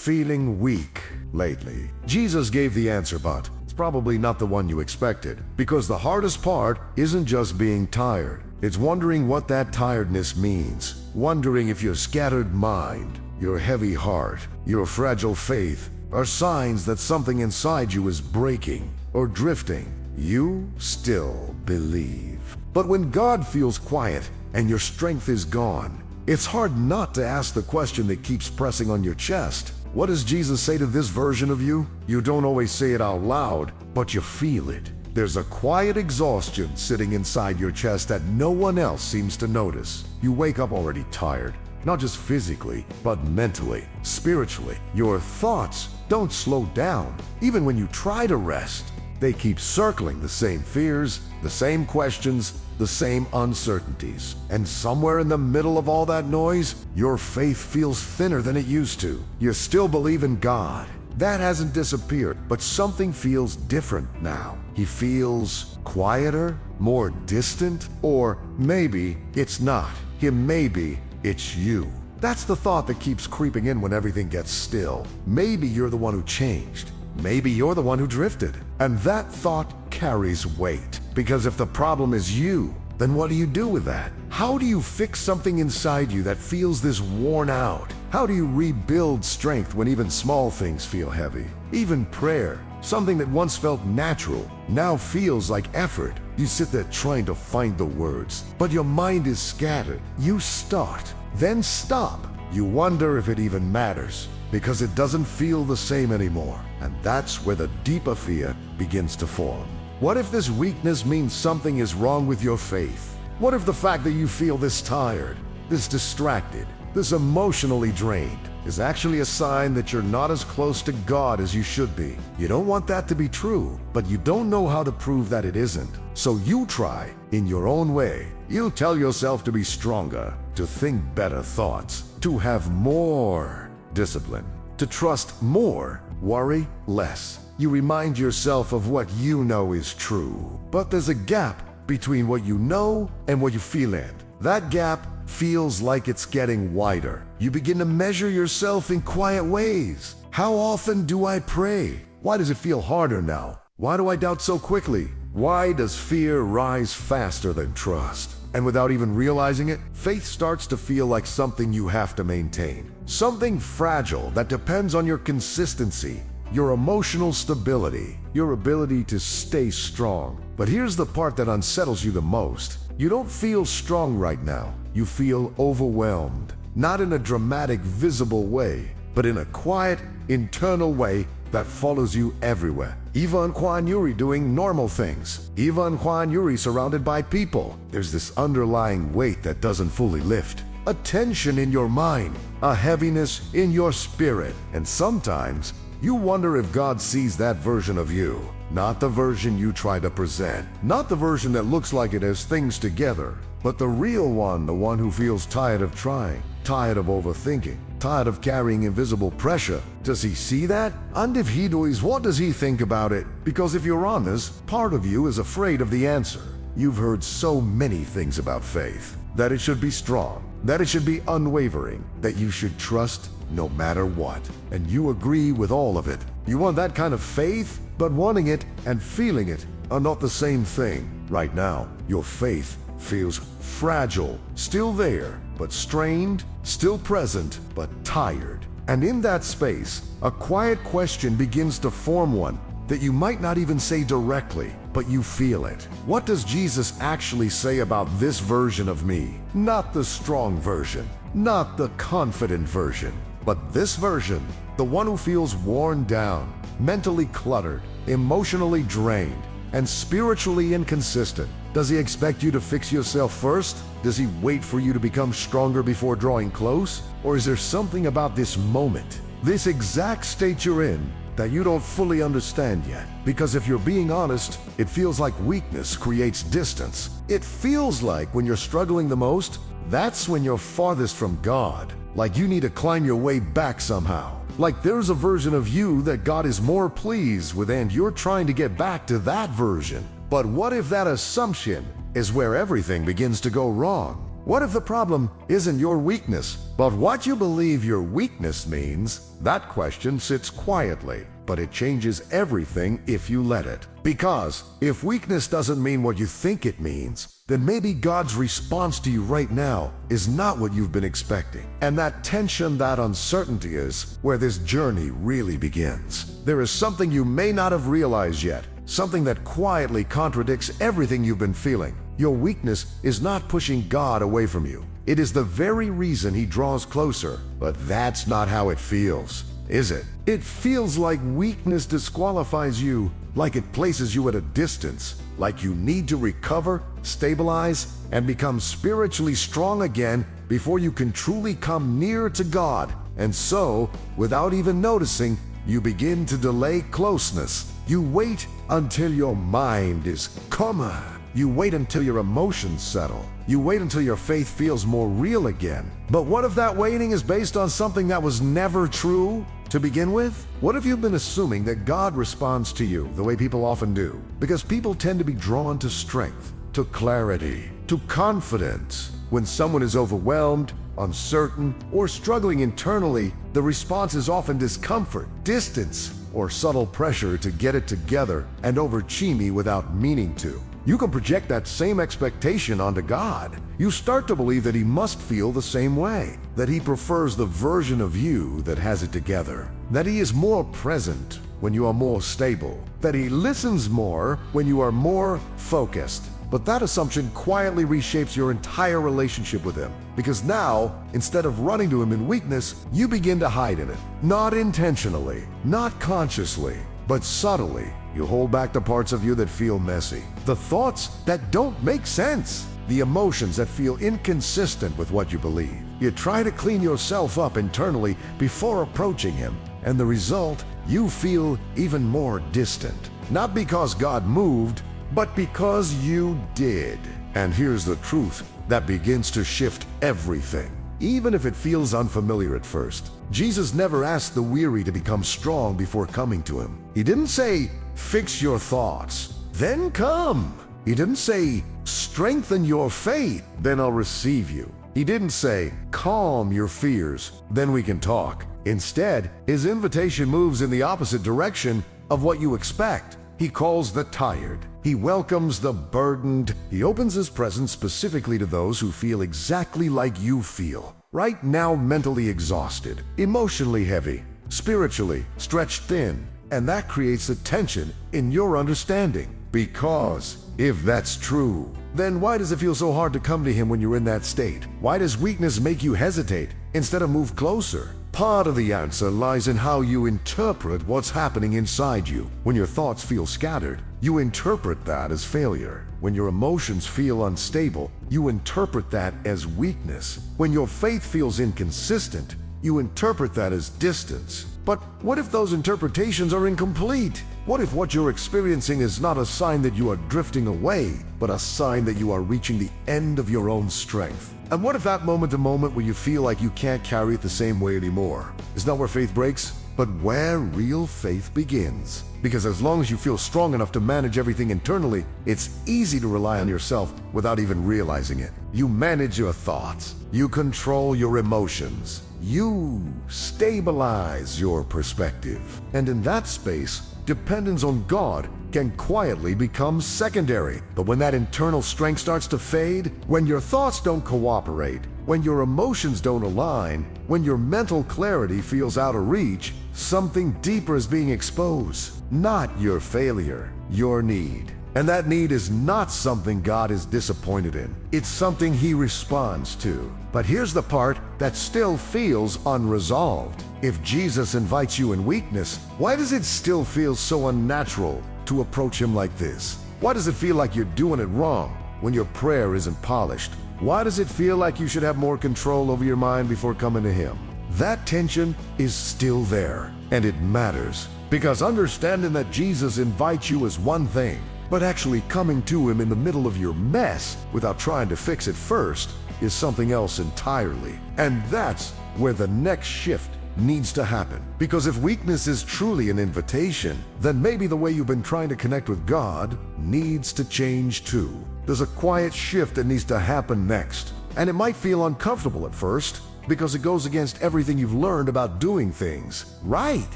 feeling weak lately? Jesus gave the answer, but it's probably not the one you expected. Because the hardest part isn't just being tired. It's wondering what that tiredness means. Wondering if your scattered mind, your heavy heart, your fragile faith are signs that something inside you is breaking or drifting. You still believe. But when God feels quiet and your strength is gone, it's hard not to ask the question that keeps pressing on your chest. What does Jesus say to this version of you? You don't always say it out loud, but you feel it. There's a quiet exhaustion sitting inside your chest that no one else seems to notice. You wake up already tired, not just physically, but mentally, spiritually. Your thoughts don't slow down. Even when you try to rest, they keep circling the same fears, the same questions, the same uncertainties. And somewhere in the middle of all that noise, your faith feels thinner than it used to. You still believe in God. That hasn't disappeared, but something feels different now. He feels quieter, more distant, or maybe it's not him, maybe it's you. That's the thought that keeps creeping in when everything gets still. Maybe you're the one who changed. Maybe you're the one who drifted. And that thought carries weight. Because if the problem is you, then what do you do with that? How do you fix something inside you that feels this worn out? How do you rebuild strength when even small things feel heavy? Even prayer, something that once felt natural, now feels like effort. You sit there trying to find the words, but your mind is scattered. You start, then stop. You wonder if it even matters, because it doesn't feel the same anymore. And that's where the deeper fear begins to form. What if this weakness means something is wrong with your faith? What if the fact that you feel this tired, this distracted, this emotionally drained is actually a sign that you're not as close to God as you should be? You don't want that to be true, but you don't know how to prove that it isn't. So you try in your own way. You tell yourself to be stronger, to think better thoughts, to have more discipline, to trust more, worry less. You remind yourself of what you know is true. But there's a gap between what you know and what you feel in. That gap feels like it's getting wider. You begin to measure yourself in quiet ways. How often do I pray? Why does it feel harder now? Why do I doubt so quickly? Why does fear rise faster than trust? And without even realizing it, faith starts to feel like something you have to maintain. Something fragile that depends on your consistency, your emotional stability, your ability to stay strong. But here's the part that unsettles you the most. You don't feel strong right now. You feel overwhelmed. Not in a dramatic, visible way, but in a quiet, internal way that follows you everywhere. Even when you're doing normal things, even when you're surrounded by people, there's this underlying weight that doesn't fully lift. A tension in your mind, a heaviness in your spirit. And sometimes you wonder if God sees that version of you, not the version you try to present, not the version that looks like it has things together, but the real one, the one who feels tired of trying, tired of overthinking, tired of carrying invisible pressure. Does he see that? And if he does, what does he think about it? Because if you're honest, part of you is afraid of the answer. You've heard so many things about faith, that it should be strong, that it should be unwavering, that you should trust no matter what. And you agree with all of it. You want that kind of faith, but wanting it and feeling it are not the same thing. Right now, your faith feels fragile, still there, but strained, still present, but tired. And in that space, a quiet question begins to form, one that you might not even say directly, but you feel it. What does Jesus actually say about this version of me? Not the strong version, not the confident version, but this version, the one who feels worn down, mentally cluttered, emotionally drained, and spiritually inconsistent. Does he expect you to fix yourself first? Does he wait for you to become stronger before drawing close? Or is there something about this moment, this exact state you're in, that you don't fully understand yet? Because if you're being honest, it feels like weakness creates distance. It feels like when you're struggling the most, that's when you're farthest from God. Like you need to climb your way back somehow. Like there's a version of you that God is more pleased with and you're trying to get back to that version. But what if that assumption is where everything begins to go wrong? What if the problem isn't your weakness, but what you believe your weakness means? That question sits quietly, but it changes everything if you let it. Because if weakness doesn't mean what you think it means, then maybe God's response to you right now is not what you've been expecting. And that tension, that uncertainty is where this journey really begins. There is something you may not have realized yet, something that quietly contradicts everything you've been feeling. Your weakness is not pushing God away from you. It is the very reason He draws closer. But that's not how it feels, is it? It feels like weakness disqualifies you, like it places you at a distance, like you need to recover, stabilize, and become spiritually strong again before you can truly come near to God. And so, without even noticing, you begin to delay closeness. You wait until your mind is calmer. You wait until your emotions settle. You wait until your faith feels more real again. But what if that waiting is based on something that was never true to begin with? What if you've been assuming that God responds to you the way people often do? Because people tend to be drawn to strength, to clarity, to confidence. When someone is overwhelmed, uncertain, or struggling internally, the response is often discomfort, distance, or subtle pressure to get it together and overachieve me without meaning to. You can project that same expectation onto God. You start to believe that He must feel the same way, that He prefers the version of you that has it together, that He is more present when you are more stable, that He listens more when you are more focused. But that assumption quietly reshapes your entire relationship with Him, because now, instead of running to Him in weakness, you begin to hide in it. Not intentionally, not consciously, but subtly. You hold back the parts of you that feel messy, the thoughts that don't make sense, the emotions that feel inconsistent with what you believe. You try to clean yourself up internally before approaching Him, and the result, you feel even more distant. Not because God moved, but because you did. And here's the truth that begins to shift everything. Even if it feels unfamiliar at first, Jesus never asked the weary to become strong before coming to Him. He didn't say, "Fix your thoughts, then come." He didn't say, "Strengthen your faith, then I'll receive you." He didn't say, "Calm your fears, then we can talk." Instead, His invitation moves in the opposite direction of what you expect. He calls the tired. He welcomes the burdened. He opens His presence specifically to those who feel exactly like you feel. Right now, mentally exhausted, emotionally heavy, spiritually stretched thin. And that creates a tension in your understanding. Because if that's true, then why does it feel so hard to come to Him when you're in that state? Why does weakness make you hesitate instead of move closer? Part of the answer lies in how you interpret what's happening inside you. When your thoughts feel scattered, you interpret that as failure. When your emotions feel unstable, you interpret that as weakness. When your faith feels inconsistent, you interpret that as distance. But what if those interpretations are incomplete? What if what you're experiencing is not a sign that you are drifting away, but a sign that you are reaching the end of your own strength? And what if that moment to moment where you feel like you can't carry it the same way anymore is not where faith breaks, but where real faith begins? Because as long as you feel strong enough to manage everything internally, it's easy to rely on yourself without even realizing it. You manage your thoughts. You control your emotions. You stabilize your perspective. And in that space, dependence on God can quietly become secondary. But when that internal strength starts to fade, when your thoughts don't cooperate, when your emotions don't align, when your mental clarity feels out of reach, something deeper is being exposed. Not your failure, your need. And that need is not something God is disappointed in. It's something He responds to. But here's the part that still feels unresolved. If Jesus invites you in weakness, why does it still feel so unnatural to approach Him like this? Why does it feel like you're doing it wrong when your prayer isn't polished? Why does it feel like you should have more control over your mind before coming to Him? That tension is still there, and it matters. Because understanding that Jesus invites you is one thing, but actually coming to Him in the middle of your mess without trying to fix it first is something else entirely. And that's where the next shift needs to happen. Because if weakness is truly an invitation, then maybe the way you've been trying to connect with God needs to change too. There's a quiet shift that needs to happen next. And it might feel uncomfortable at first, because it goes against everything you've learned about doing things. Right,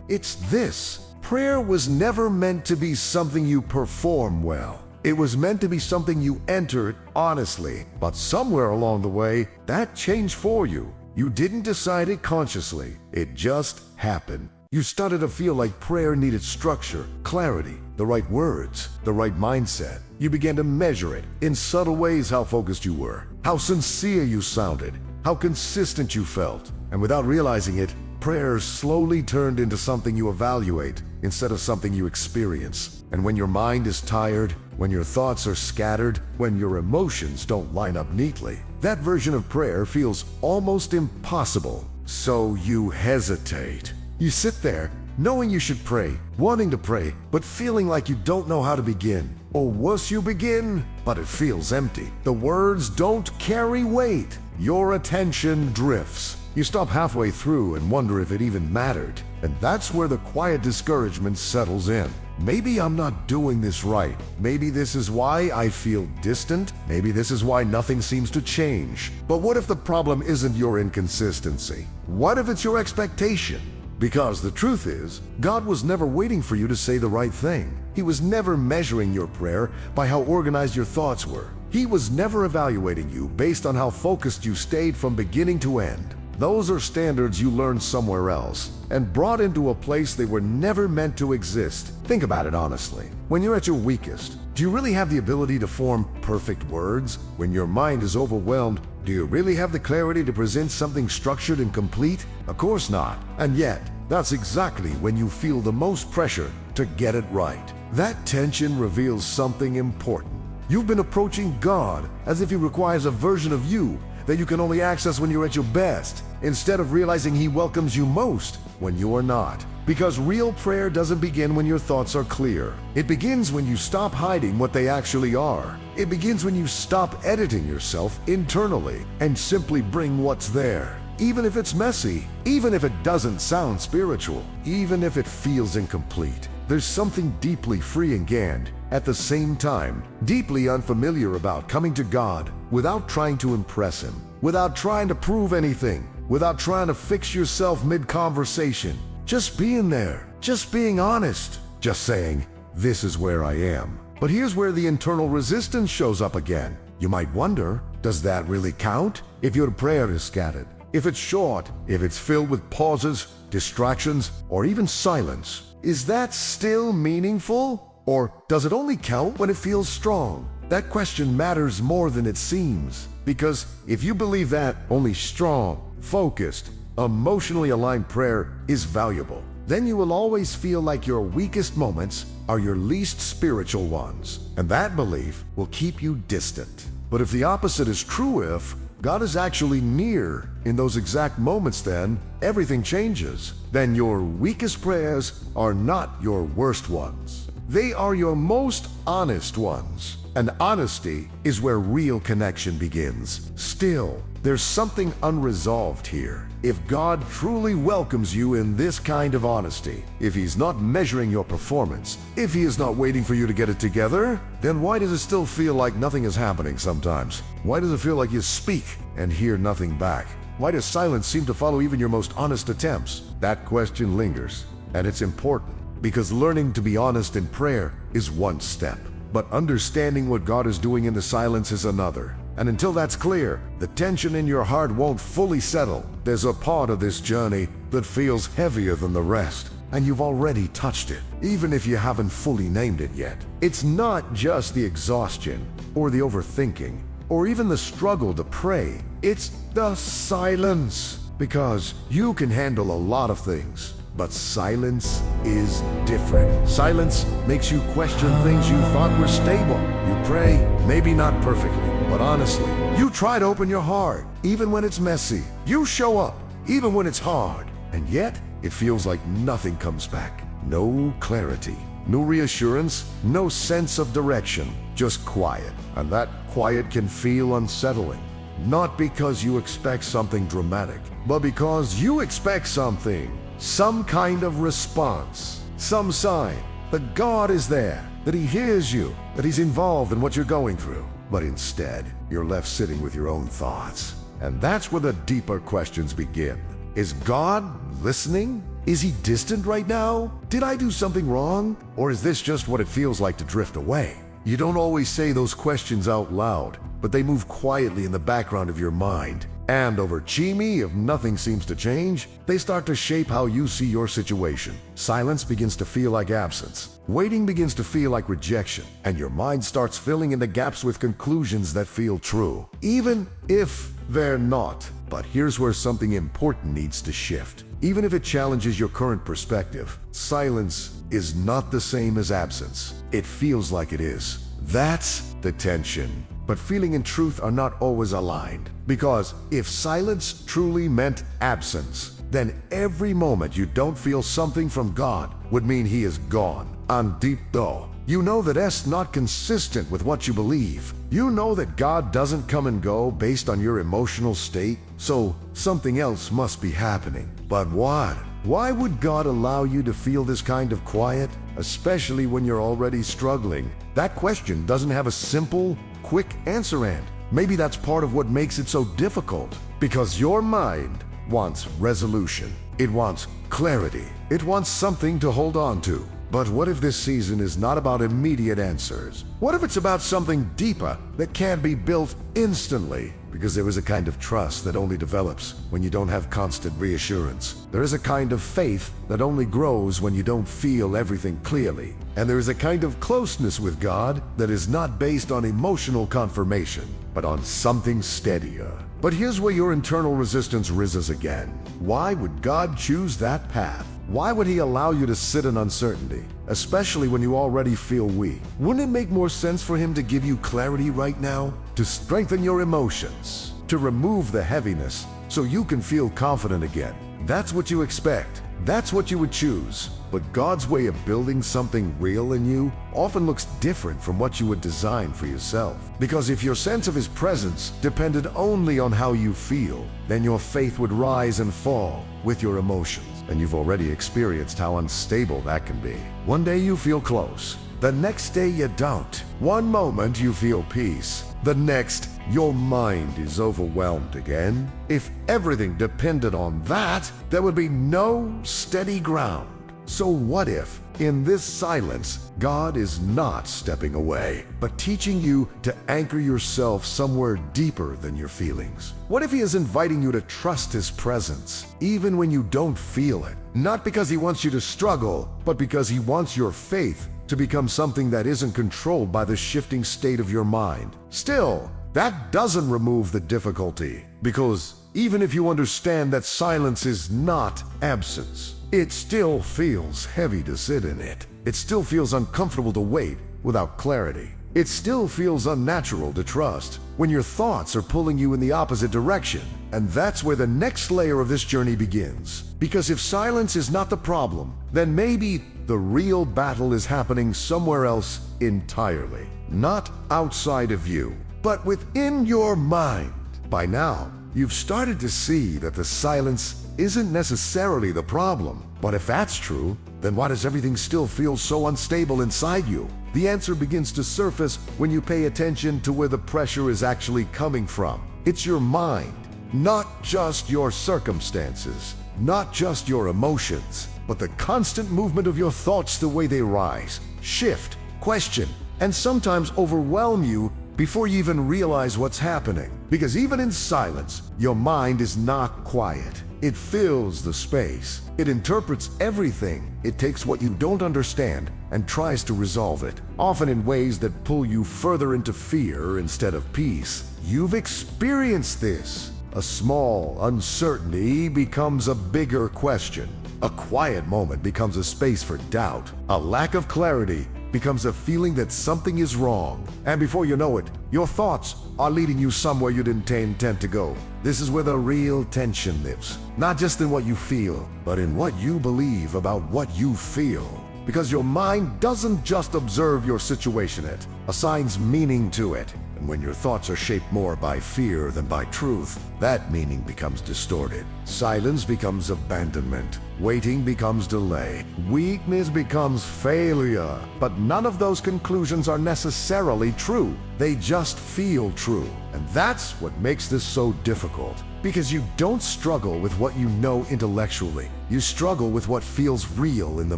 it's this. Prayer was never meant to be something you perform well. It was meant to be something you entered honestly. But somewhere along the way, that changed for you. You didn't decide it consciously. It just happened. You started to feel like prayer needed structure, clarity, the right words, the right mindset. You began to measure it in subtle ways, how focused you were, how sincere you sounded, how consistent you felt. And without realizing it, prayer slowly turned into something you evaluate instead of something you experience. And when your mind is tired, when your thoughts are scattered, when your emotions don't line up neatly, that version of prayer feels almost impossible. So you hesitate. You sit there, knowing you should pray, wanting to pray, but feeling like you don't know how to begin. Or worse, you begin, but it feels empty. The words don't carry weight. Your attention drifts. You stop halfway through and wonder if it even mattered. And that's where the quiet discouragement settles in. Maybe I'm not doing this right. Maybe this is why I feel distant. Maybe this is why nothing seems to change. But what if the problem isn't your inconsistency? What if it's your expectation? Because the truth is, God was never waiting for you to say the right thing. He was never measuring your prayer by how organized your thoughts were. He was never evaluating you based on how focused you stayed from beginning to end. Those are standards you learned somewhere else and brought into a place they were never meant to exist. Think about it honestly. When you're at your weakest, do you really have the ability to form perfect words? When your mind is overwhelmed, do you really have the clarity to present something structured and complete? Of course not. And yet, that's exactly when you feel the most pressure to get it right. That tension reveals something important. You've been approaching God as if He requires a version of you that you can only access when you're at your best, instead of realizing He welcomes you most when you are not. Because real prayer doesn't begin when your thoughts are clear. It begins when you stop hiding what they actually are. It begins when you stop editing yourself internally and simply bring what's there. Even if it's messy, even if it doesn't sound spiritual, even if it feels incomplete. There's something deeply freeing and, at the same time, deeply unfamiliar about coming to God without trying to impress Him, without trying to prove anything, without trying to fix yourself mid-conversation. Just being there, just being honest, just saying, this is where I am. But here's where the internal resistance shows up again. You might wonder, does that really count? If your prayer is scattered, if it's short, if it's filled with pauses, distractions, or even silence, is that still meaningful? Or does it only count when it feels strong? That question matters more than it seems. Because if you believe that only strong, focused, emotionally aligned prayer is valuable, then you will always feel like your weakest moments are your least spiritual ones. And that belief will keep you distant. But if the opposite is true, if God is actually near in those exact moments, then everything changes. Then your weakest prayers are not your worst ones. They are your most honest ones. And honesty is where real connection begins. Still, there's something unresolved here. If God truly welcomes you in this kind of honesty, if He's not measuring your performance, if He is not waiting for you to get it together, then why does it still feel like nothing is happening sometimes? Why does it feel like you speak and hear nothing back? Why does silence seem to follow even your most honest attempts? That question lingers, and it's important, because learning to be honest in prayer is one step. But understanding what God is doing in the silence is another. And until that's clear, the tension in your heart won't fully settle. There's a part of this journey that feels heavier than the rest, and you've already touched it, even if you haven't fully named it yet. It's not just the exhaustion, or the overthinking, or even the struggle to pray. It's the silence. Because you can handle a lot of things, but silence is different. Silence makes you question things you thought were stable. You pray, maybe not perfectly, but honestly. You try to open your heart, even when it's messy. You show up, even when it's hard. And yet, it feels like nothing comes back. No clarity, no reassurance, no sense of direction, just quiet. And that quiet can feel unsettling. Not because you expect something dramatic, but because you expect something. Some kind of response, some sign that God is there, that He hears you, that He's involved in what you're going through. but instead, you're left sitting with your own thoughts. And that's where the deeper questions begin. Is God listening? Is he distant right now? Did I do something wrong? Or is this just what it feels like to drift away? You don't always say those questions out loud, but they move quietly in the background of your mind. And over Chimi, if nothing seems to change, they start to shape how you see your situation. Silence begins to feel like absence. Waiting begins to feel like rejection. And your mind starts filling in the gaps with conclusions that feel true, even if they're not. But here's where something important needs to shift. Even if it challenges your current perspective, silence is not the same as absence. It feels like it is. That's the tension. But feeling and truth are not always aligned. Because if silence truly meant absence, then every moment you don't feel something from God would mean he is gone. And deep though, you know that it's not consistent with what you believe. You know that God doesn't come and go based on your emotional state, so something else must be happening. But what? Why would God allow you to feel this kind of quiet, especially when you're already struggling? That question doesn't have a simple, quick answer, and maybe that's part of what makes it so difficult. Because your mind wants resolution. It wants clarity. It wants something to hold on to. But what if this season is not about immediate answers? What if it's about something deeper that can't be built instantly? Because there is a kind of trust that only develops when you don't have constant reassurance. There is a kind of faith that only grows when you don't feel everything clearly. And there is a kind of closeness with God that is not based on emotional confirmation, but on something steadier. But here's where your internal resistance rises again. Why would God choose that path? Why would he allow you to sit in uncertainty, especially when you already feel weak? Wouldn't it make more sense for him to give you clarity right now? To strengthen your emotions, to remove the heaviness so you can feel confident again. That's what you expect. That's what you would choose. But God's way of building something real in you often looks different from what you would design for yourself. Because if your sense of his presence depended only on how you feel, then your faith would rise and fall with your emotions. And you've already experienced how unstable that can be. One day you feel close. The next day you don't. One moment you feel peace. The next, your mind is overwhelmed again. If everything depended on that, there would be no steady ground. So what if, in this silence, God is not stepping away, but teaching you to anchor yourself somewhere deeper than your feelings? What if he is inviting you to trust his presence, even when you don't feel it? Not because he wants you to struggle, but because he wants your faith to become something that isn't controlled by the shifting state of your mind. Still, that doesn't remove the difficulty, because even if you understand that silence is not absence, it still feels heavy to sit in it. It still feels uncomfortable to wait without clarity. It still feels unnatural to trust when your thoughts are pulling you in the opposite direction. And that's where the next layer of this journey begins. Because if silence is not the problem, then maybe the real battle is happening somewhere else entirely. Not outside of you, but within your mind. By now, you've started to see that the silence isn't necessarily the problem. But if that's true, then why does everything still feel so unstable inside you? The answer begins to surface when you pay attention to where the pressure is actually coming from. It's your mind, not just your circumstances, not just your emotions, but the constant movement of your thoughts, the way they rise, shift, question, and sometimes overwhelm you before you even realize what's happening. Because even in silence, your mind is not quiet. It fills the space. It interprets everything. It takes what you don't understand and tries to resolve it, often in ways that pull you further into fear instead of peace. You've experienced this. A small uncertainty becomes a bigger question. A quiet moment becomes a space for doubt. A lack of clarity becomes a feeling that something is wrong. And before you know it, your thoughts are leading you somewhere you didn't intend to go. This is where the real tension lives. Not just in what you feel, but in what you believe about what you feel. Because your mind doesn't just observe your situation, it assigns meaning to it. When your thoughts are shaped more by fear than by truth, that meaning becomes distorted. Silence becomes abandonment. Waiting becomes delay. Weakness becomes failure. But none of those conclusions are necessarily true. They just feel true. And that's what makes this so difficult. Because you don't struggle with what you know intellectually. You struggle with what feels real in the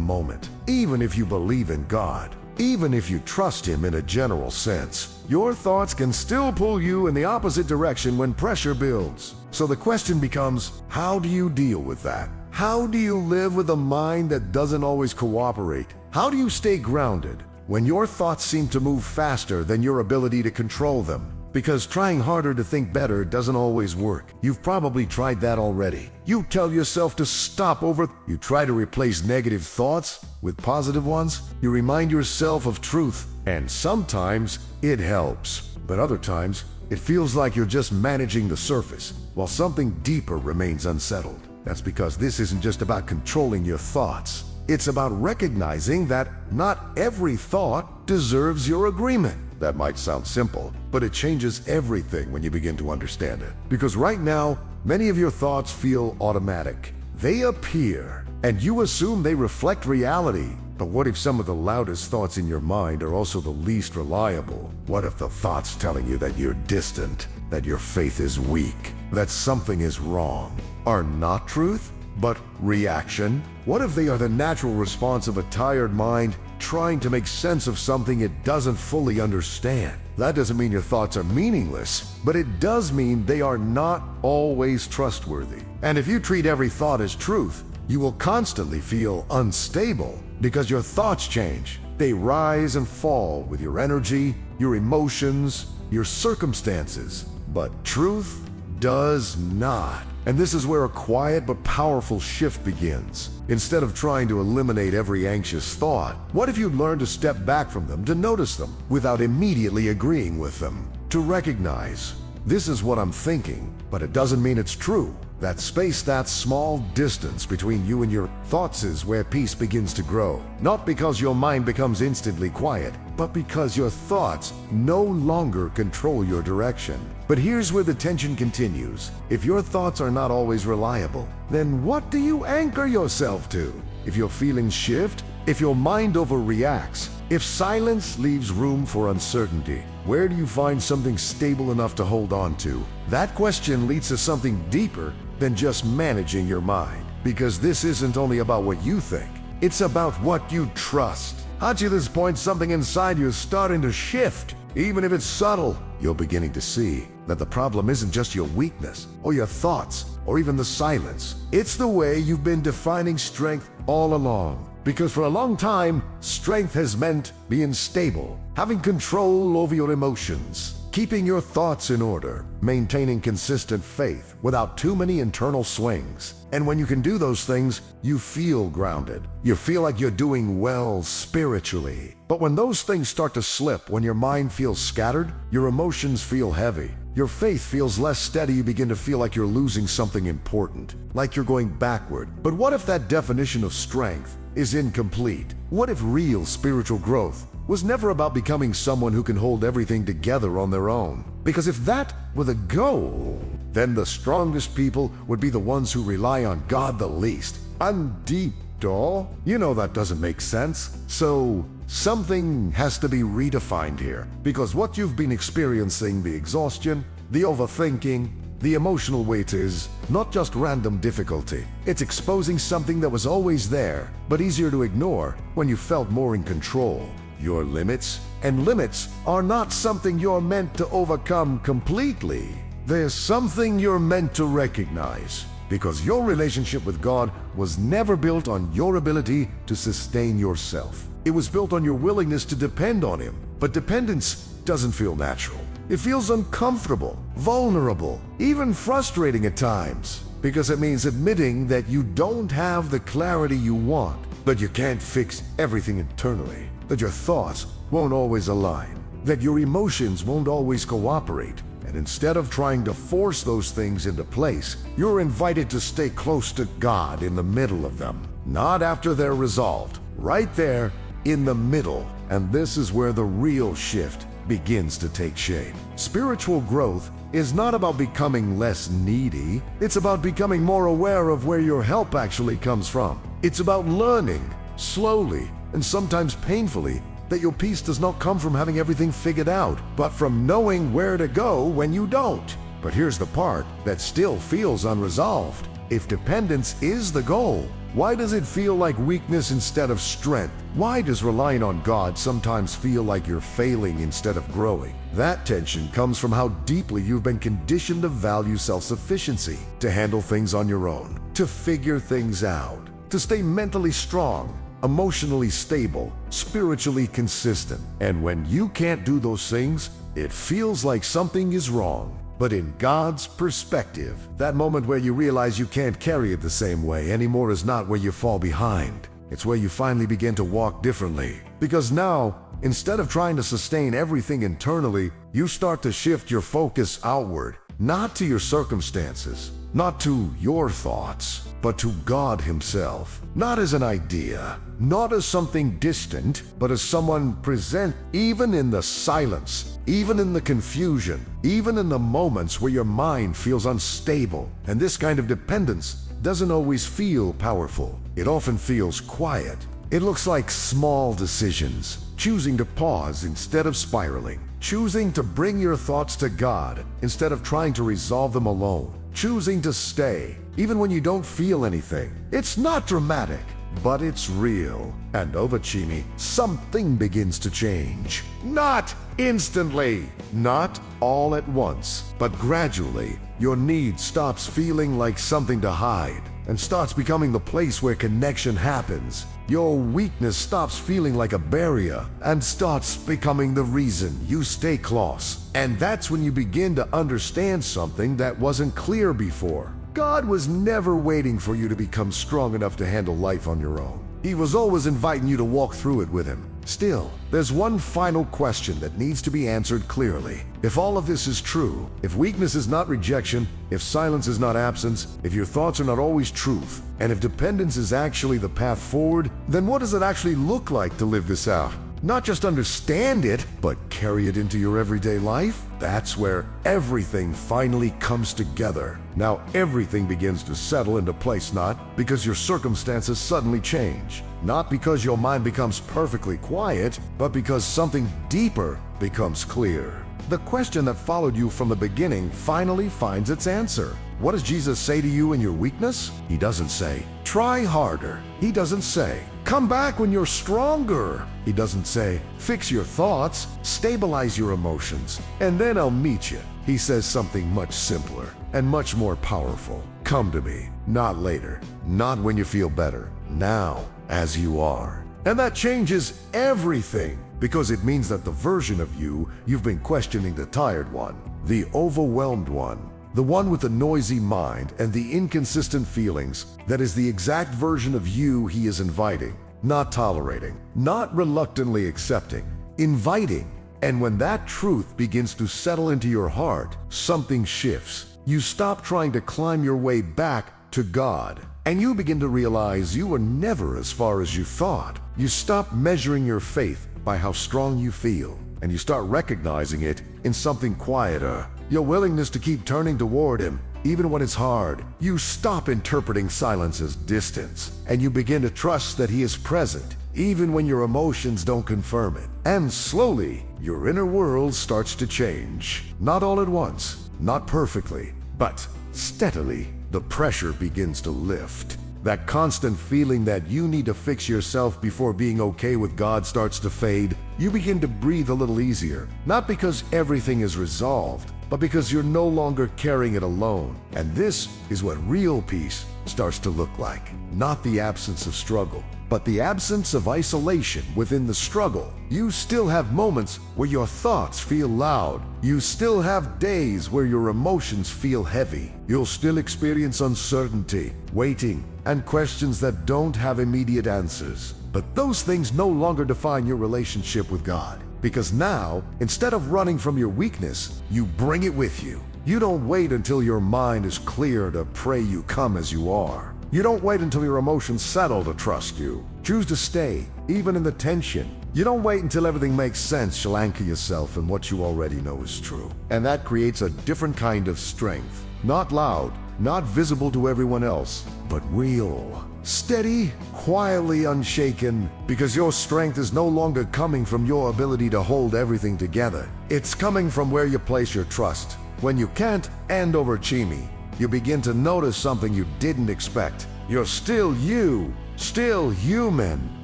moment. Even if you believe in God, even if you trust Him in a general sense, your thoughts can still pull you in the opposite direction when pressure builds. So the question becomes, how do you deal with that? How do you live with a mind that doesn't always cooperate? How do you stay grounded when your thoughts seem to move faster than your ability to control them? Because trying harder to think better doesn't always work. You've probably tried that already. You tell yourself to stop You try to replace negative thoughts with positive ones. You remind yourself of truth. And sometimes it helps. But other times, it feels like you're just managing the surface, while something deeper remains unsettled. That's because this isn't just about controlling your thoughts. It's about recognizing that not every thought deserves your agreement. That might sound simple, but it changes everything when you begin to understand it. Because right now, many of your thoughts feel automatic. They appear, and you assume they reflect reality. But what if some of the loudest thoughts in your mind are also the least reliable? What if the thoughts telling you that you're distant, that your faith is weak, that something is wrong, are not truth, but reaction? What if they are the natural response of a tired mind trying to make sense of something it doesn't fully understand? That doesn't mean your thoughts are meaningless, but it does mean they are not always trustworthy. And if you treat every thought as truth, you will constantly feel unstable because your thoughts change. They rise and fall with your energy, your emotions, your circumstances. But truth does not. And this is where a quiet but powerful shift begins. Instead of trying to eliminate every anxious thought, what if you learn to step back from them, to notice them without immediately agreeing with them? To recognize, this is what I'm thinking, but it doesn't mean it's true. That space, that small distance between you and your thoughts is where peace begins to grow. Not because your mind becomes instantly quiet, but because your thoughts no longer control your direction. But here's where the tension continues. If your thoughts are not always reliable, then what do you anchor yourself to? If your feelings shift, if your mind overreacts, if silence leaves room for uncertainty, where do you find something stable enough to hold on to? That question leads to something deeper than just managing your mind. Because this isn't only about what you think, it's about what you trust. At this point, something inside you is starting to shift. Even if it's subtle, you're beginning to see that the problem isn't just your weakness, or your thoughts, or even the silence. It's the way you've been defining strength all along. Because for a long time, strength has meant being stable, having control over your emotions, keeping your thoughts in order, maintaining consistent faith without too many internal swings. And when you can do those things, you feel grounded. You feel like you're doing well spiritually. But when those things start to slip, when your mind feels scattered, your emotions feel heavy, your faith feels less steady, you begin to feel like you're losing something important, like you're going backward. But what if that definition of strength is incomplete? What if real spiritual growth was never about becoming someone who can hold everything together on their own? Because if that were the goal, then the strongest people would be the ones who rely on God the least. And deep, doll, you know that doesn't make sense. So something has to be redefined here. Because what you've been experiencing, the exhaustion, the overthinking, the emotional weight, is not just random difficulty. It's exposing something that was always there, but easier to ignore when you felt more in control. Your limits. And limits are not something you're meant to overcome completely. They're something you're meant to recognize. Because your relationship with God was never built on your ability to sustain yourself. It was built on your willingness to depend on Him. But dependence doesn't feel natural. It feels uncomfortable, vulnerable, even frustrating at times. Because it means admitting that you don't have the clarity you want, that you can't fix everything internally, that your thoughts won't always align, that your emotions won't always cooperate. And instead of trying to force those things into place, you're invited to stay close to God in the middle of them. Not after they're resolved, right there in the middle. And this is where the real shift begins to take shape. Spiritual growth is not about becoming less needy. It's about becoming more aware of where your help actually comes from. It's about learning, slowly and sometimes painfully, that your peace does not come from having everything figured out, but from knowing where to go when you don't. But here's the part that still feels unresolved. If dependence is the goal, why does it feel like weakness instead of strength? Why does relying on God sometimes feel like you're failing instead of growing? That tension comes from how deeply you've been conditioned to value self-sufficiency, to handle things on your own, to figure things out, to stay mentally strong, emotionally stable, spiritually consistent. And when you can't do those things, it feels like something is wrong. But in God's perspective, that moment where you realize you can't carry it the same way anymore is not where you fall behind. It's where you finally begin to walk differently. Because now, instead of trying to sustain everything internally, you start to shift your focus outward, not to your circumstances, not to your thoughts, but to God Himself. Not as an idea, not as something distant, but as someone present, even in the silence, even in the confusion, even in the moments where your mind feels unstable. And this kind of dependence doesn't always feel powerful. It often feels quiet. It looks like small decisions, choosing to pause instead of spiraling, choosing to bring your thoughts to God instead of trying to resolve them alone, choosing to stay even when you don't feel anything. It's not dramatic, but it's real. And Ovachimi, something begins to change. Not instantly, not all at once, but gradually. Your need stops feeling like something to hide and starts becoming the place where connection happens. Your weakness stops feeling like a barrier and starts becoming the reason you stay close. And that's when you begin to understand something that wasn't clear before. God was never waiting for you to become strong enough to handle life on your own. He was always inviting you to walk through it with Him. Still, there's one final question that needs to be answered clearly. If all of this is true, if weakness is not rejection, if silence is not absence, if your thoughts are not always truth, and if dependence is actually the path forward, then what does it actually look like to live this out? Not just understand it, but carry it into your everyday life? That's where everything finally comes together. Now everything begins to settle into place, not because your circumstances suddenly change, not because your mind becomes perfectly quiet, but because something deeper becomes clear. The question that followed you from the beginning finally finds its answer. What does Jesus say to you in your weakness? He doesn't say, try harder. He doesn't say, come back when you're stronger. He doesn't say, fix your thoughts, stabilize your emotions, and then I'll meet you. He says something much simpler and much more powerful. Come to me, not later, not when you feel better, now, as you are. And that changes everything, because it means that the version of you've been questioning, the tired one, the overwhelmed one, the one with the noisy mind and the inconsistent feelings, that is the exact version of you He is inviting, not tolerating, not reluctantly accepting, inviting. And when that truth begins to settle into your heart, something shifts. You stop trying to climb your way back to God, and you begin to realize you were never as far as you thought. You stop measuring your faith by how strong you feel, and you start recognizing it in something quieter. Your willingness to keep turning toward Him, even when it's hard. You stop interpreting silence as distance, and you begin to trust that He is present, even when your emotions don't confirm it. And slowly, your inner world starts to change. Not all at once, not perfectly, but steadily. The pressure begins to lift. That constant feeling that you need to fix yourself before being okay with God starts to fade. You begin to breathe a little easier, not because everything is resolved, but because you're no longer carrying it alone. And this is what real peace starts to look like. Not the absence of struggle, but the absence of isolation within the struggle. You still have moments where your thoughts feel loud. You still have days where your emotions feel heavy. You'll still experience uncertainty, waiting, and questions that don't have immediate answers. But those things no longer define your relationship with God. Because now, instead of running from your weakness, you bring it with you. You don't wait until your mind is clear to pray. You come as you are. You don't wait until your emotions settle to trust you. Choose to stay, even in the tension. You don't wait until everything makes sense. You'll anchor yourself in what you already know is true. And that creates a different kind of strength. Not loud, not visible to everyone else, but real. Steady, quietly unshaken, because your strength is no longer coming from your ability to hold everything together. It's coming from where you place your trust. When you can't end over Chimi, you begin to notice something you didn't expect. You're still you, still human,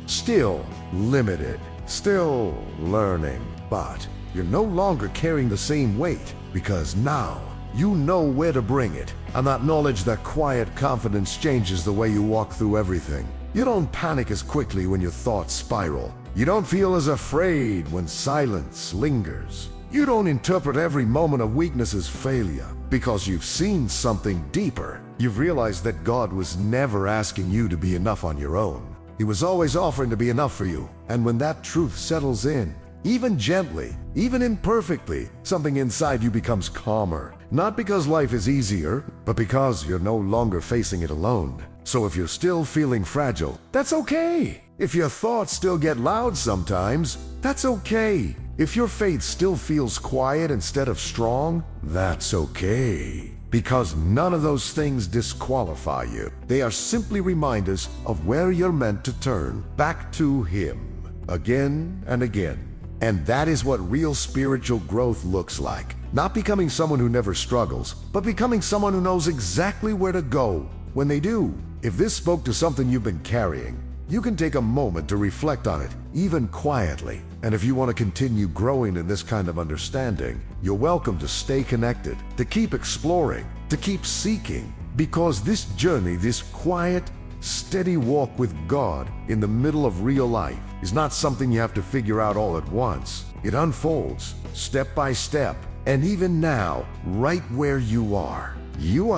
still limited, still learning. But you're no longer carrying the same weight, because now you know where to bring it. And that knowledge, that quiet confidence, changes the way you walk through everything. You don't panic as quickly when your thoughts spiral. You don't feel as afraid when silence lingers. You don't interpret every moment of weakness as failure, because you've seen something deeper. You've realized that God was never asking you to be enough on your own. He was always offering to be enough for you. And when that truth settles in, even gently, even imperfectly, something inside you becomes calmer. Not because life is easier, but because you're no longer facing it alone. So if you're still feeling fragile, that's okay. If your thoughts still get loud sometimes, that's okay. If your faith still feels quiet instead of strong, that's okay. Because none of those things disqualify you. They are simply reminders of where you're meant to turn back to Him again and again. And that is what real spiritual growth looks like. Not becoming someone who never struggles, but becoming someone who knows exactly where to go when they do. If this spoke to something you've been carrying, you can take a moment to reflect on it, even quietly. And if you want to continue growing in this kind of understanding, you're welcome to stay connected, to keep exploring, to keep seeking. Because this journey, this quiet, steady walk with God in the middle of real life, is not something you have to figure out all at once. It unfolds step by step. And even now, right where you are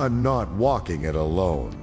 not walking it alone.